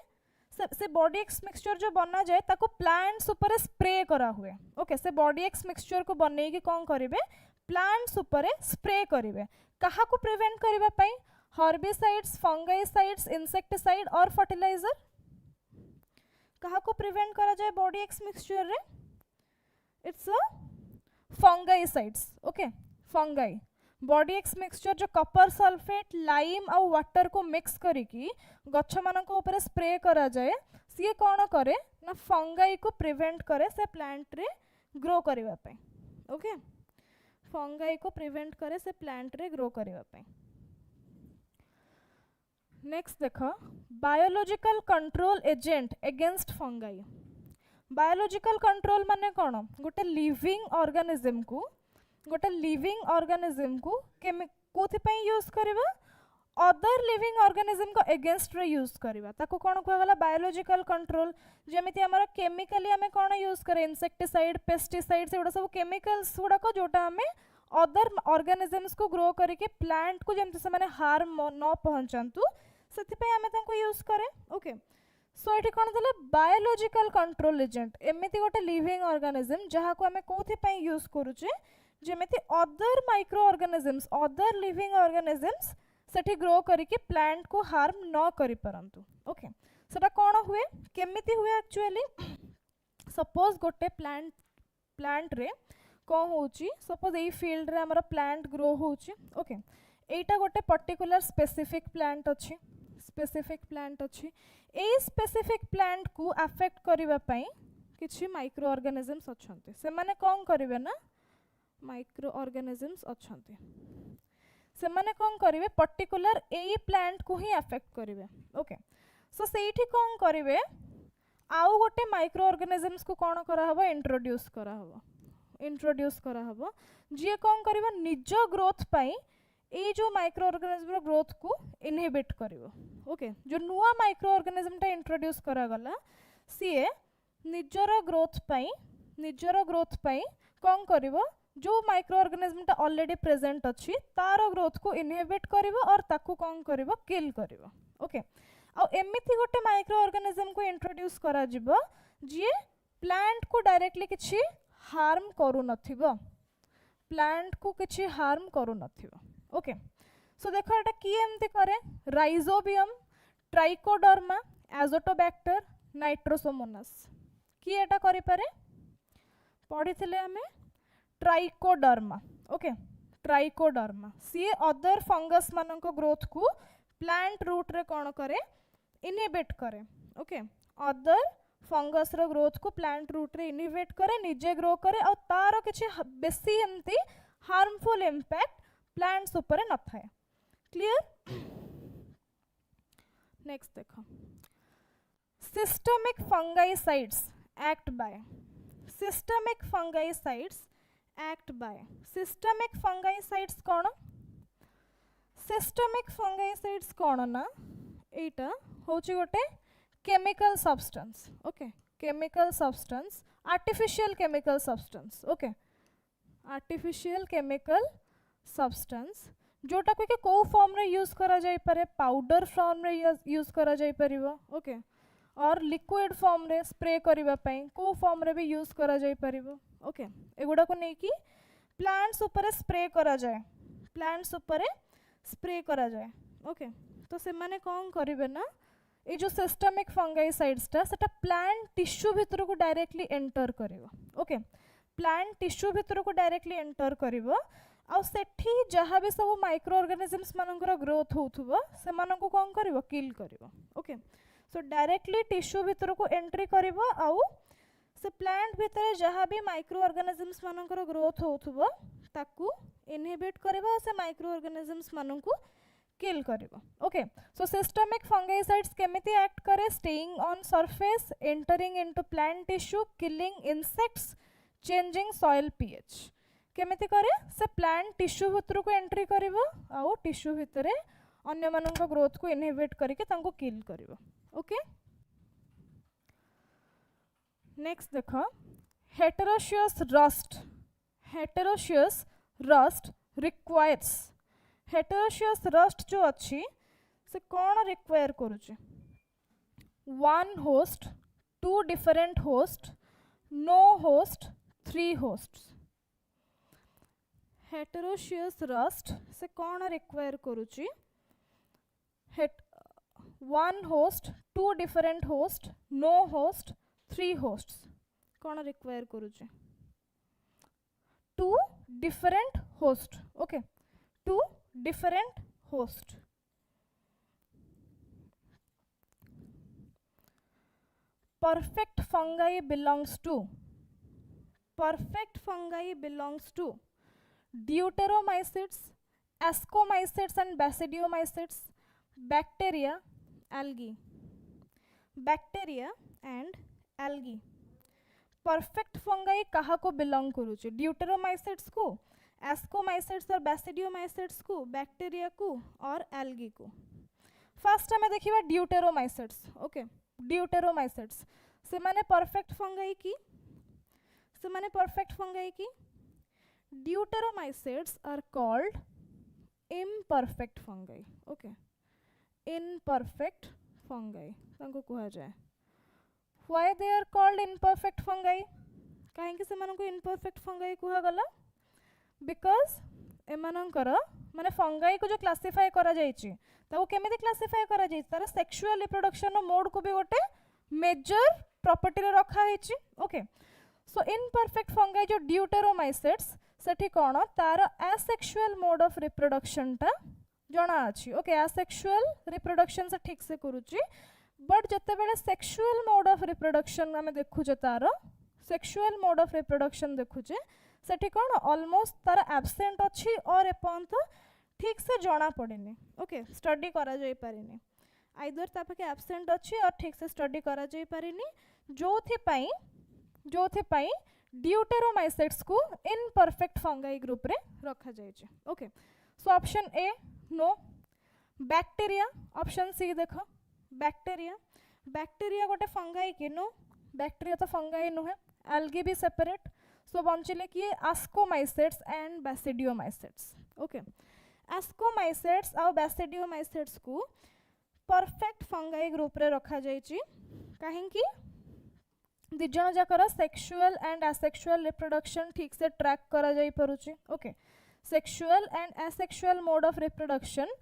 से बोर्डिएक्स मिक्सचर जो बना जाए ताको प्लांट्स ऊपर स्प्रे करा हुए ओके से बोर्डिएक्स मिक्सचर को बनै कि कौन करेंगे प्लांट्स ऊपर स्प्रे करेंगे कहा को प्रिवेंट करबा पई हर्बिसाइड्स फंगाइसाइड्स इंसेक्टिसाइड और फर्टिलाइजर कहा को प्रिवेंट करा जाए बोर्डिएक्स मिक्सचर रे it's a fungicides okay fungi Bordeaux mixture जो कॉपर सल्फेट लाइम और वाटर को मिक्स करिकी गछ मानक ऊपर स्प्रे करा जाए सी कौन करे ना फंगाई को प्रिवेंट करे से प्लांट रे ग्रो करबा पई ओके फंगाई को प्रिवेंट करे से प्लांट रे ग्रो करबा पई नेक्स्ट देखो biological control agent against fungi biological control माने कौन गोटे लिविंग ऑर्गेनिज्म को कोथि पई यूज करबा अदर लिविंग ऑर्गेनिज्म को अगेंस्ट रे यूज करबा ताको कोन कहला गला बायोलॉजिकल कंट्रोल जेमिति हमर केमिकली हमें कोन यूज करे इंसेक्टिसाइड पेस्टिसाइड से सब केमिकल्स गुडा को जोटा हमें अदर ऑर्गेनिजम्स को ग्रो करके प्लांट को जेमति से माने हार्म न पहुंचंतु सेति पे हमें ताको यूज करे ओके सो ये कौन था बायोलॉजिकल कंट्रोल एजेंट एमती गोटे लिविंग ऑर्गेनिज्म जहाँ को आम कौन यूज करुचे जेमेती other microorganisms other living organisms सेठी ग्रो करके प्लांट को हार्म न करि परंतु ओके सेटा कौन हुए केमिति हुए एक्चुअली सपोज गोटे प्लांट रे कौन होची सपोज एई फील्ड रे हमर प्लांट ग्रो होची ओके एटा गोटे पर्टिकुलर स्पेसिफिक प्लांट अछि एई स्पेसिफिक प्लांट को अफेक्ट करिवा पई किछि माइक्रो ऑर्गेनिजम्स अछंती से माने कौन करिवे ना माइक्रो ऑर्गेनिजम्स अछंती से माने कौन करिवे पर्टिकुलर एई प्लांट को ही अफेक्ट करिवे ओके सो सेठी कौन करिवे आउ गोटे माइक्रो ऑर्गेनिजम्स को कौन करा हबो इंट्रोड्यूस करा हबो जे कौन करिवो निज ग्रोथ पई ए जो माइक्रो ऑर्गेनिज्म ग्रोथ को इनहिबिट करिवो ओके जो नुआ माइक्रो ऑर्गेनिज्म टा इंट्रोड्यूस करा गला सीए निजर ग्रोथ पई कौन करिवो जो माइक्रो ऑर्गेनिज्म टा ऑलरेडी प्रेजेंट अछि तार ग्रोथ को इनहिबिट करिवो और ताकू कौन करिवो किल करिवो ओके आ एमिति गोटे माइक्रो ऑर्गेनिज्म को इंट्रोड्यूस करा जिवो जे प्लांट को डायरेक्टली किछि हार्म करू नथिबो ओके सो देखो एटा की एमती करे राइजोबियम ट्राइकोडर्मा एजोटोबैक्टर नाइट्रोसोमोनास की एटा करि पारे पढ़ी थिले हमें ट्राइकोडर्मा ओके ट्राइकोडर्मा सी अदर फंगस मानक ग्रोथ को प्लांट रूट रे कौन करे इनहिबिट करे ओके अदर फंगस रो ग्रोथ को प्लांट रूट रे इनहिबिट करे निजे ग्रो करे और तार किछि बेसी एमती हार्मफुल इंपैक्ट प्लांट्स ऊपर न थाए क्लियर नेक्स्ट देखो सिस्टमिक फंगाइसाइड्स एक्ट बाय सिस्टमिक फंगाइसाइड्स कौन ना एटा होची गोटे chemical substance okay chemical substance artificial chemical substance okay artificial chemical substance जोटा को को फॉर्म रे यूज करा जाय पारे पाउडर फॉर्म रे यूज करा जाय परिबो ओके और लिक्विड फॉर्म रे स्प्रे करिबा पई को फॉर्म रे भी यूज करा जाय परिबो ओके एगुडा को नै कि प्लांट्स ऊपर स्प्रे करा जाय ओके तो से माने कौन करिवे ना ये जो सिस्टमिक फंगाइसाइड्स टा सेटा प्लांट टिश्यू भितर को डायरेक्टली एंटर करिवो ओके प्लांट टिश्यू भितर को डायरेक्टली एंटर करिवो आ सेठी जहाँ भी सब माइक्रो ऑर्गेनिजम्स मानकर ग्रोथ होथुबो से मानको कौन करिवो किल करिवो ओके सो डायरेक्टली टिश्यू भितर को एंट्री करिवो आउ से प्लांट भितर जहाँ भी माइक्रो ऑर्गेनिजम्स मानकर ग्रोथ होथुबो ताकू इनहिबिट करिवो से माइक्रो ऑर्गेनिजम्स मानको किल करिवो ओके सो सिस्टमिक फंगाइसाइड्स केमिति एक्ट करे staying on surface entering into plant tissue killing insects changing soil pH केमिति करे से प्लांट टिश्यू भितर को एंट्री करिवो आउ टिश्यू भितर अन्य मानक ग्रोथ को इनहिबिट करके तांको किल करिवो ओके नेक्स्ट देखो heteroecious rust requires heteroecious rust जो अच्छी से कौन रिक्वायर करुचे one host two different host no host three hosts heteroecious rust से कौन रिक्वायर करुची one host two different host no host three hosts कौन रिक्वायर करुचे two different host okay two different host perfect fungi belongs to deuteromycetes ascomycetes and basidiomycetes bacteria and algae perfect fungi कहा को belong करूचे deuteromycetes को एस्कोमाइसेट्स और बैसिडियोमाइसेट्स को बैक्टीरिया को और एल्गी को फर्स्ट हमें देखिबा ड्यूटेरोमाइसेट्स ओके ड्यूटेरोमाइसेट्स से माने परफेक्ट फंगाई की deuteromycetes are called imperfect fungi okay imperfect fungi तांको कुहा जाए why they are called imperfect fungi कहीं से मानको इम्परफेक्ट फंगाई कुहा गला बिकॉज एमानकर माने फंगाई को जो क्लासिफाई करा जायछि ताको केमिति क्लासिफाई करा जायछि तार सेक्सुअल रिप्रोडक्शन मोड को भी गोटे मेजर प्रॉपर्टी रे रखा हैछि ओके सो इम्परफेक्ट फंगाई जो ड्यूटेरोमाइसेट्स सेठी कोन तार एसेक्सुअल मोड ऑफ रिप्रोडक्शन टा जणा अछि ओके एसेक्सुअल रिप्रोडक्शन से ठीक से करूछि बट जते बेले सेक्सुअल मोड ऑफ रिप्रोडक्शन हमें देखुजे तार सेक्सुअल मोड ऑफ रिप्रोडक्शन देखुजे सेठी कोन ऑलमोस्ट तार एब्सेंट अछि और एपंत ठीक से जणा पड़ेनी ओके स्टडी करा जाय पारेनी आइदर ता पाके एब्सेंट अछि और ठीक से स्टडी करा जाय पारेनी जोथि पई ड्यूटेरोमाइसेट्स को इनपरफेक्ट फंगाई ग्रुप रे रखा जाय छै okay so option A no bacteria option C देखो बैक्टीरिया गोटे फंगाई कि नो बैक्टीरिया तो फंगाई नुहे एल्गी भी सेपरेट सो बंचिले कि आस्कोमाइसेट्स एंड बैसिडियोमाइसेट्स ओके आस्कोमाइसेट्स और बैसिडियोमाइसेट्स को परफेक्ट फंगाई ग्रुप रे रखा जायछि काहे कि दिजण जाकर सेक्सुअल एंड एसेक्सुअल रिप्रोडक्शन ठीक से ट्रैक करा जाय परुछि okay sexual and asexual mode of reproduction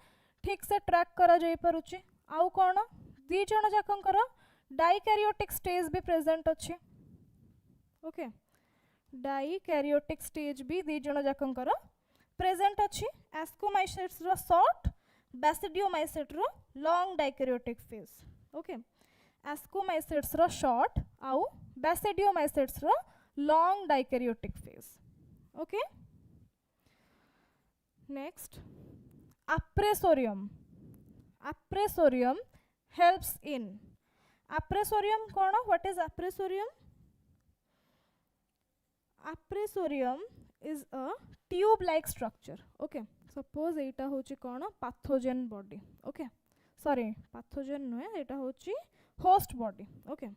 ठीक से ट्रैक करा जाय परुछि आउ कोन दिजण जाकंकर डाइकैरियोटिक स्टेज भी प्रेजेंट अछि ओके डाइकैरियोटिक स्टेज भी दिजण जाकंकर प्रेजेंट अछि एस्कोमाइसेट्स रो शॉर्ट बैसिडियोमाइसेट रो long dikaryotic phase okay ascomycetes रो शॉर्ट आउ बैसिडियोमाइसेट्स रो long dikaryotic phase okay next appressorium helps in appressorium कौन what is appressorium is a tube like structure okay suppose एटा होची कौन pathogen body okay sorry pathogen नुहे एटा होची host body okay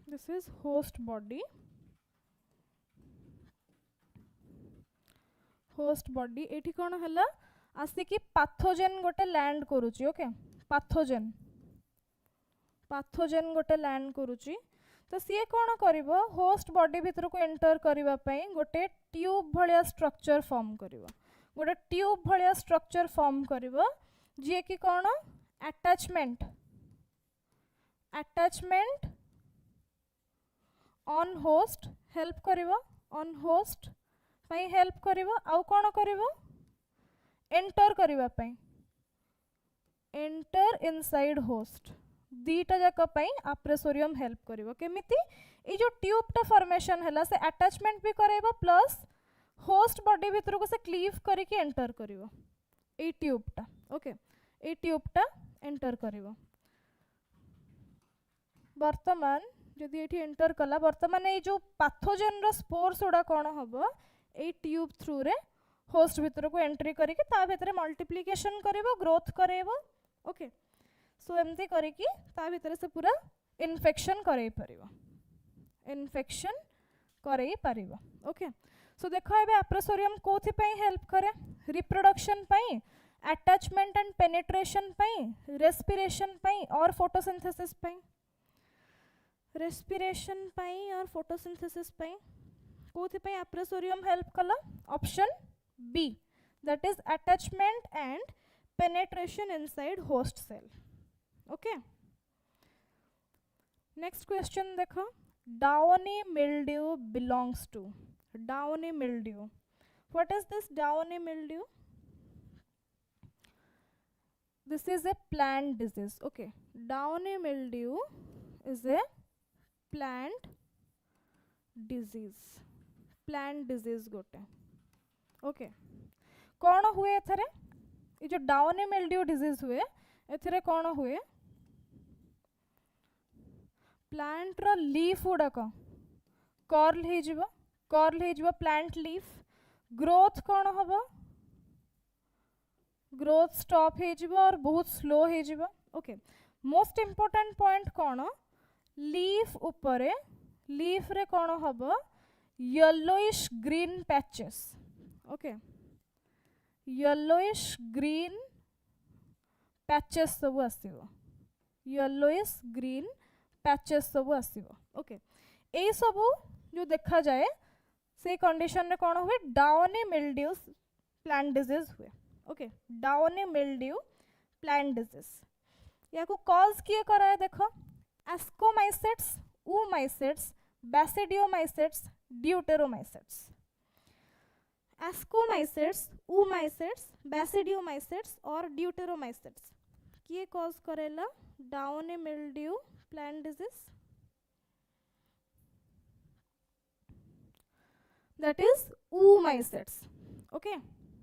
this is host body एठी कौन हला आसिकी पैथोजेन गोटे लैंड करूची ओके पैथोजेन गोटे लैंड करूची तो सी कौन करिवो होस्ट बॉडी भीतर को एंटर करिवा पई गोटे ट्यूब भलिया स्ट्रक्चर फॉर्म करिवो जे कि कौन अटैचमेंट ऑन होस्ट हेल्प करिवो ऑन होस्ट पई हेल्प करिवो आउ कौन करिवो एंटर करिवा पई एंटर इनसाइड होस्ट दीटा जाक पई अप्रेसोरियम हेल्प करिवो केमिति ए जो ट्यूब टा फॉर्मेशन हला से अटैचमेंट भी करेबो प्लस होस्ट बॉडी भीतर को से क्लीव करके एंटर करिवो ए ट्यूब टा ओके ए ट्यूब टा एंटर करिवो वर्तमान जदि एठी एंटर कला वर्तमान ए जो पैथोजेन रो स्पोर्स उडा कोन हबो ए ट्यूब थ्रू रे होस्ट भीतर को एंट्री करके ता भीतर मल्टीप्लिकेशन करिवो ग्रोथ करेबो ओके सो एमती करिकी ता भीतर से पूरा इन्फेक्शन करई परिवो ओके सो देखो एबे अप्रेसोरियम कोथि पई हेल्प करे रिप्रोडक्शन पई अटैचमेंट एंड पेनिट्रेशन पई रेस्पिरेशन पई और फोटोसिंथेसिस पई कोथि पई अप्रेसोरियम हेल्प कला option B that is attachment and penetration inside host cell okay next question देखो downy mildew belongs to downy mildew what is this downy mildew this is a plant disease okay downy mildew is a plant disease गोटे ओके कौन हुए एथरे ये जो डाउनी मिल्ड्यू डिजीज हुए एथरे कौन हुए प्लांट रो लीफ गुड़ाक कर्ल हो प्लांट लीफ ग्रोथ कौन हम ग्रोथ स्टॉप हो और बहुत स्लो हो ओके मोस्ट इम्पोर्टेंट पॉइंट कौन लीफ उपरे लीफ रे कौन हम yellowish green patches okay yellowish green patches सब आसीबो येलोइश ग्रीन पैचेस सब आसीबो ओके ए सब जो देखा जाए से कंडीशन रे कौन हुए डाउनी मिल्ड्यू प्लांट डिजीज हुए okay downy mildew plant disease या को कॉज किए करा है देखो एस्कोमाइसेट्स oomaइसेट्स बैसिडियोमाइसेट्स ड्यूटेरोमाइसेट्स एस्कोमाइसेट्स oomaइसेट्स बैसिडियोमाइसेट्स और ड्यूटेरोमाइसेट्स किए कॉज करेला downy mildew plant disease that is oomaइसेट्स okay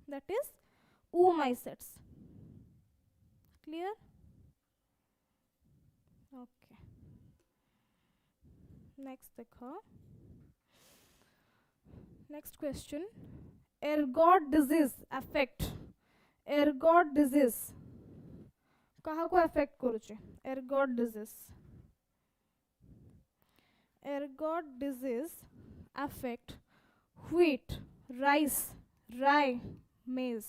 that is oomaइसेट्स clear okay next देखो next question ergot disease affect ergot disease कहा को affect करूचे ergot disease affect wheat, rice, rye, maize.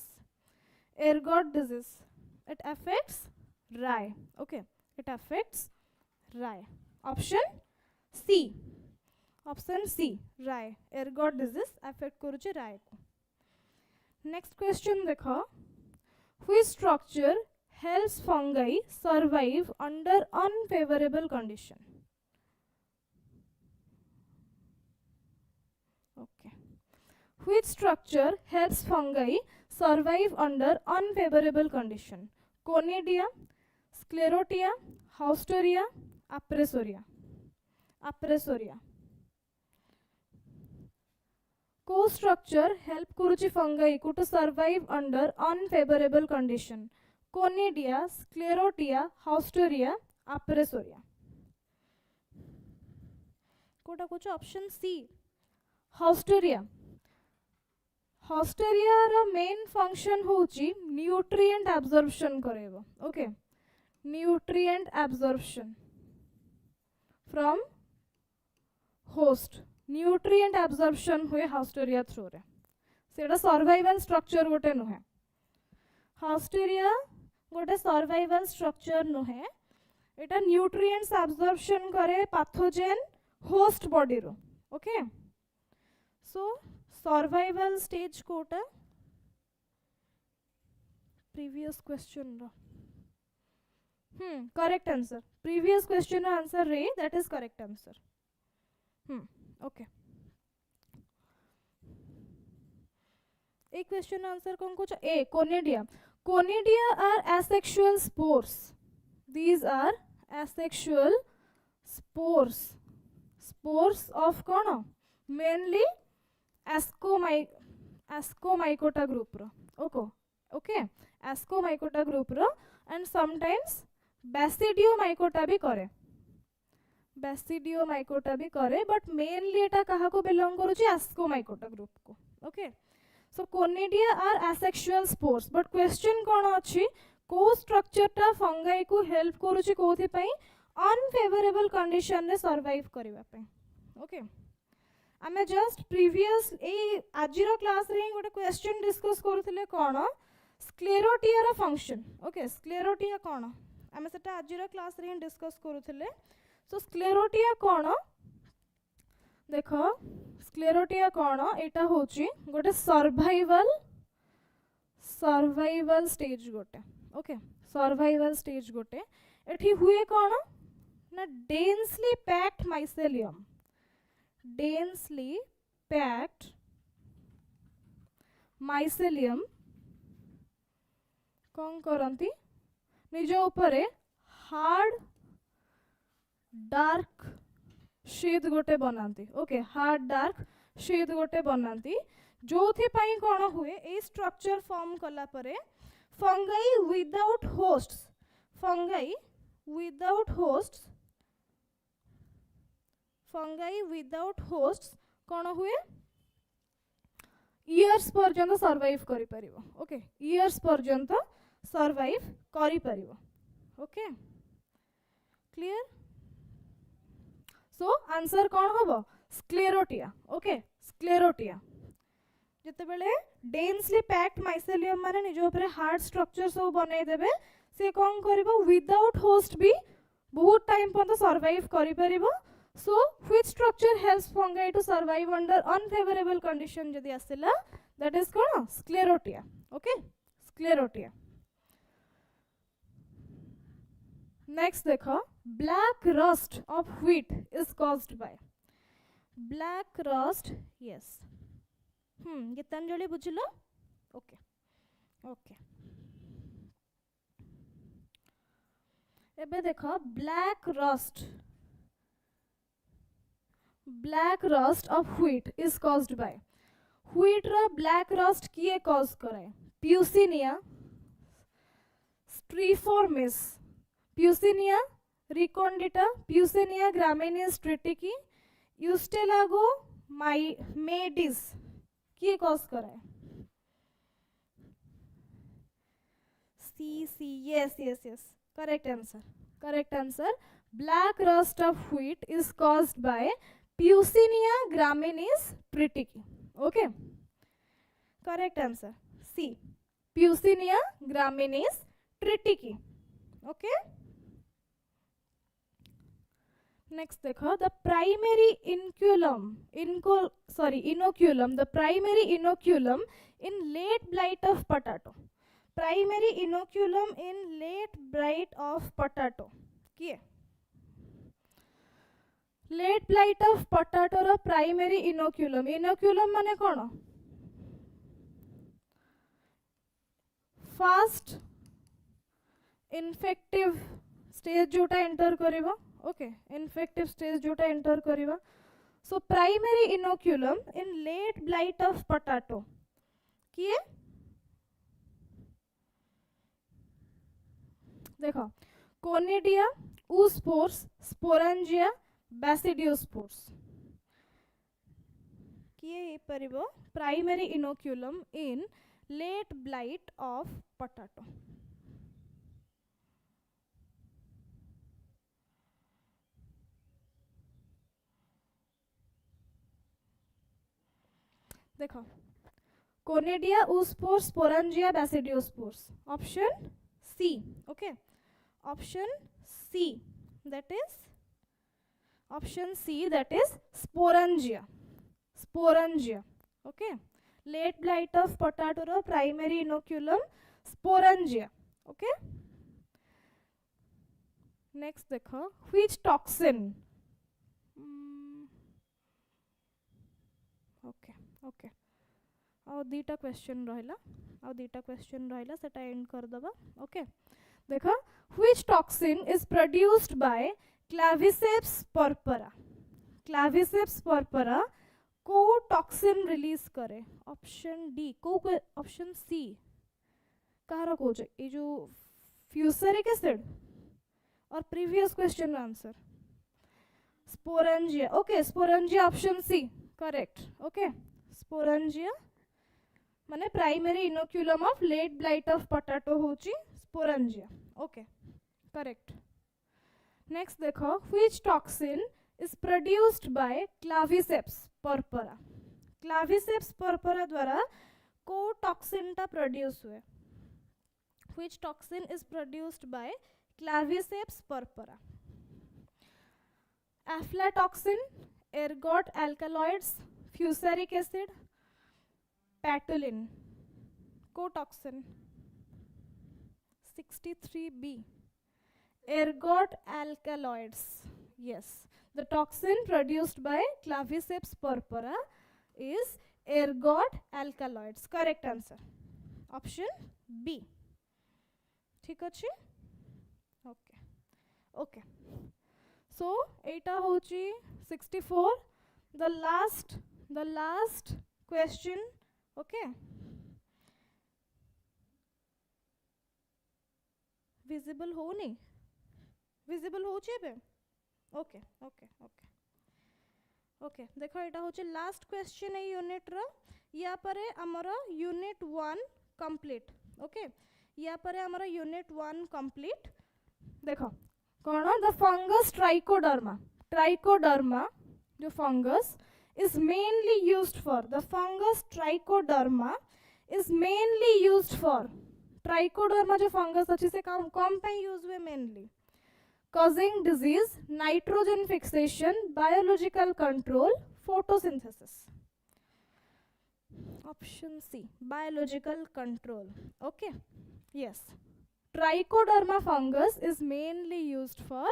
Ergot disease. It affects rye. Okay. It affects rye. Option C. Option C. Rye. Ergot disease affect करुचे rye को. Next question देखो. Which structure helps fungi survive under unfavorable condition? Okay. Which structure helps fungi survive under unfavorable condition? Conidia, Sclerotia, Haustoria, Apressoria. Apressoria. Co structure help kuruchi fungi to survive under unfavorable condition? Conidia, Sclerotia, Haustoria, Apressoria. कोटा कुछ ऑप्शन सी Haustoria. Haustoria रा मेन फंक्शन होची न्यूट्रिएंट एब्जॉर्प्शन करेबो okay nutrient absorption from host nutrient absorption हुए Haustoria थ्रू रे सेटा सर्वाइवल स्ट्रक्चर गोटे नुहे Haustoria गोटे सर्वाइवल स्ट्रक्चर नुहे एटा न्यूट्रिएंट्स एब्जॉर्प्शन करे पैथोजेन होस्ट बॉडी रो ओके सो सर्वाइवल स्टेज कोटा प्रीवियस क्वेश्चन रो करेक्ट आंसर प्रीवियस क्वेश्चन रो आंसर रे that is correct answer okay एक क्वेश्चन आंसर कौन कुछ ए conidia are asexual spores these are asexual spores of कौन मेनली एस्कोमाइकोटा ग्रुप रो ओके एस्कोमाइकोटा ग्रुप रो एंड समटाइम्स बैसिडियोमाइकोटा भी करे बट मेनली एटा कहा को बिलोंग करूची एस्कोमाइकोटा ग्रुप को okay so conidia are asexual spores but question कोन अछि को स्ट्रक्चर टा फंगाई को हेल्प करूची कोथि पई अनफेवरेबल कंडीशन रे सर्वाइव करबा पई ओके आमे जस्ट प्रीवियस ए आजिरो क्लास रे गोटे क्वेश्चन डिस्कस करूथिले कोन स्क्लेरोटिया रा फंक्शन ओके स्क्लेरोटिया कोन आमे सेटा आजिरो क्लास रे डिस्कस करूथिले सो स्क्लेरोटिया कोन देखो स्क्लेरोटिया कोन एटा होची गोटे सर्वाइवल स्टेज गोटे ओके सर्वाइवल स्टेज गोटे एठी हुए कोन ना डेंसली पैक्ड माइसेलियम कौन करंती निज ऊपर हार्ड डार्क शीट गोटे बनाती ओके हार्ड डार्क शीट गोटे बनाती जो थी पाई कौन हुए ए स्ट्रक्चर फॉर्म कला परे फंगाई विदाउट होस्ट्स कौन हुए इयर्स पर्यंत सर्वाइव करि परिबो ओके इयर्स पर्यंत सर्वाइव करि परिबो ओके क्लियर सो आंसर कौन हबो स्क्लेरोटिया ओके स्क्लेरोटिया जते बेले डेंसली पैक्ड माइसेलियम माने निज ऊपर हार्ड स्ट्रक्चर सब बनै देबे से कोन करबो विदाउट होस्ट भी बहुत टाइम पर सर्वाइव करि परिबो so which structure helps fungi to survive under unfavourable condition जदी आसिला दैट इज कोन स्क्लेरोटिया ओके स्क्लेरोटिया नेक्स्ट देखो black rust of wheat is caused by black rust yes Gitanjali बुझिलो ओके ओके एबे देखो black rust of wheat is caused by wheat रो ब्लैक रस्ट किए कॉज करे Puccinia striiformis Puccinia recondita Puccinia graminis tritici Ustilago maydis किए कॉज करे C yes yes yes correct answer black rust of wheat is caused by Puccinia graminis tritici okay correct answer C Puccinia graminis tritici okay next देखो the primary inoculum the primary inoculum in late blight of potato primary inoculum in late blight of potato किए late blight of potato रो primary inoculum माने कोन fast infective stage जोटा एंटर करिवो ओके इन्फेक्टिव स्टेज जोटा एंटर करिवा so primary inoculum in late blight of potato किए देखो कोनिडिया oospores sporangia basidiospores किए परिबो primary inoculum in late blight of potato देखो conidia oospores sporangia basidiospores option C okay option C that is sporangia okay late blight of potato ro primary inoculum sporangia okay next देखो which toxin ओके आ दीटा क्वेश्चन रहिला सेटा एंड कर दबा ओके देखो which toxin is produced by Claviceps purpurea को टॉक्सिन रिलीज करे ऑप्शन डी को ऑप्शन सी कहार को ए जो फ्यूसरिक एसिड और previous question answer sporangia okay sporangia option C correct okay sporangia माने primary inoculum of late blight of potato होची स्पोरेंजिया ओके करेक्ट नेक्स्ट देखो which toxin is produced by Claviceps पर्परा द्वारा को टॉक्सिन टा प्रोड्यूस हुए which toxin is produced by Claviceps purpurea aflatoxin ergot alkaloids fusaric acid patulin cotoxin 63b ergot alkaloids yes the toxin produced by claviceps purpura is ergot alkaloids correct answer option b ठीक अछि ओके ओके so एटा होची 64 the last question okay visible होनी visible होची बे ओके ओके ओके ओके देखो एटा होची लास्ट क्वेश्चन ए यूनिट रो या परे हमरो यूनिट 1 कंप्लीट ओके या परे हमरो यूनिट 1 कंप्लीट देखो कौन द फंगस ट्राइकोडर्मा जो fungus is mainly used for the fungus trichoderma is mainly used for trichoderma जो फंगस अच्छी से कम पे यूज हुए mainly causing disease, nitrogen fixation, biological control, photosynthesis. Option C, biological control. Okay, yes. Trichoderma fungus is mainly used for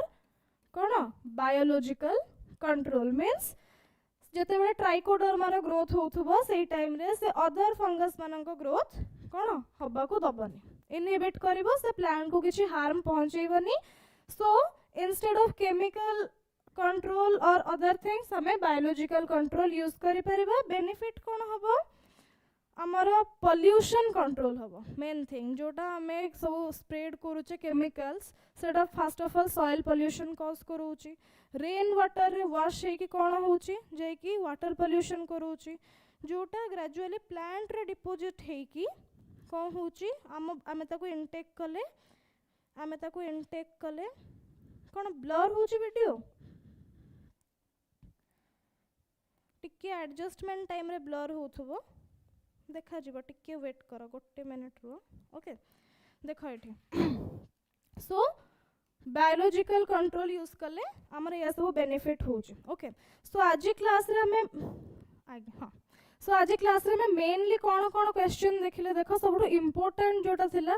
biological control. Means जते बेले ट्राइकोडर्मा रो ग्रोथ होथबो सेही टाइम रे से अदर फंगस मानन को ग्रोथ कोन हबा को दबनी इनहिबिट करबो से प्लांट को किछि harm पहुंचेबनी. So instead of chemical control or other things हमें biological control use करि परिबा. बेनिफिट कोन हबो हमरो पोल्यूशन कंट्रोल हबो. मेन थिंग जोटा हमें सब स्प्रेड करूचे केमिकल्स सेटा first of all soil pollution cause करूची. रेन वाटर रे वॉश हे कि कोन होची जे कि वाटर पोल्यूशन करूची जोटा ग्रेजुअली प्लांट रे डिपोजिट हे कि कोन होची आमे ताको इनटेक कले कौन ब्लर होची वीडियो टिके एडजस्टमेंट टाइम रे ब्लर होथबो देखा जीवो टिके वेट करो गोटे मिनिट रो. ओके देखो एठी सो बायोलॉजिकल कंट्रोल यूज कले हमर या सब बेनिफिट होची. ओके सो आज क्लास रे हमें आगे हां सो आज क्लास रे में मेनली कोन कोन क्वेश्चन देखिले देखो सबटो इंपोर्टेंट जोटा थिला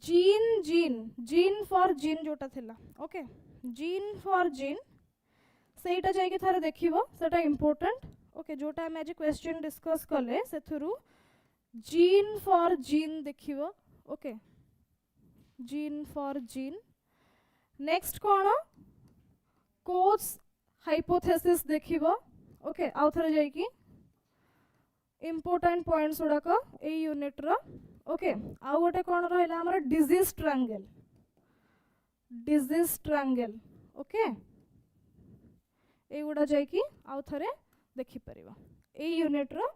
जीन फॉर जीन जोटा थिला. ओके जीन फॉर जीन सेटा जाय के थारे देखिबो सेटा इंपोर्टेंट. ओके जोटा हम आज क्वेश्चन डिस्कस कले सेथुरु जीन फॉर जीन देखिबो. Okay gene for gene next कोन कोज हाइपोथेसिस देखिबो. ओके आउ थरे जाय की इंपोर्टेंट पॉइंट्स उडा ए यूनिट रो. ओके आउ गोटे कौन रहा हमारा डिजीज ट्रायंगल. ओके एगुड़ा जाइकी आउ थरे देखि परिबा ए यूनिट रो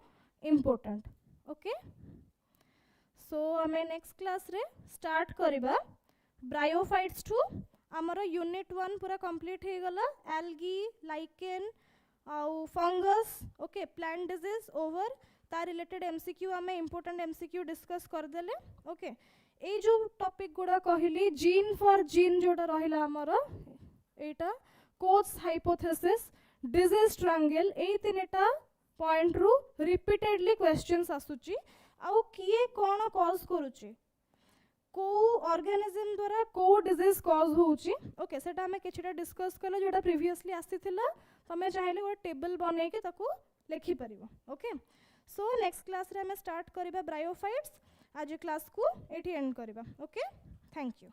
इंपोर्टेंट. ओके सो हमें नेक्स्ट क्लास रे स्टार्ट करिबा ब्रायोफाइट्स टू हमरो यूनिट 1 पूरा कंप्लीट हे गला. एल्गी लाइकेन आउ fungus. Okay plant disease over ता रिलेटेड MCQ हमें इंपोर्टेंट MCQ डिस्कस कर देले. ओके ए जो टॉपिक गुडा कहली जीन फॉर जीन जोटा रहिला हमरो एटा कोज हाइपोथेसिस डिजीज ट्रायंगल ए तीनटा पॉइंट रु रिपीटेडली क्वेश्चंस आसुची. आउ किए कोन कॉज करूची को ऑर्गेनिज्म द्वारा को डिजीज कॉज होउची. ओके सेटा हमें किछटा डिस्कस करले जोटा प्रीवियसली आसीथिला तमे चाहिले वो टेबल बनै के ताको लिखि परिबो. ओके सो नेक्स्ट क्लास रे हमें स्टार्ट करिबा ब्रायोफाइट्स. आज क्लास को एठी एंड करिबा. Okay thank you.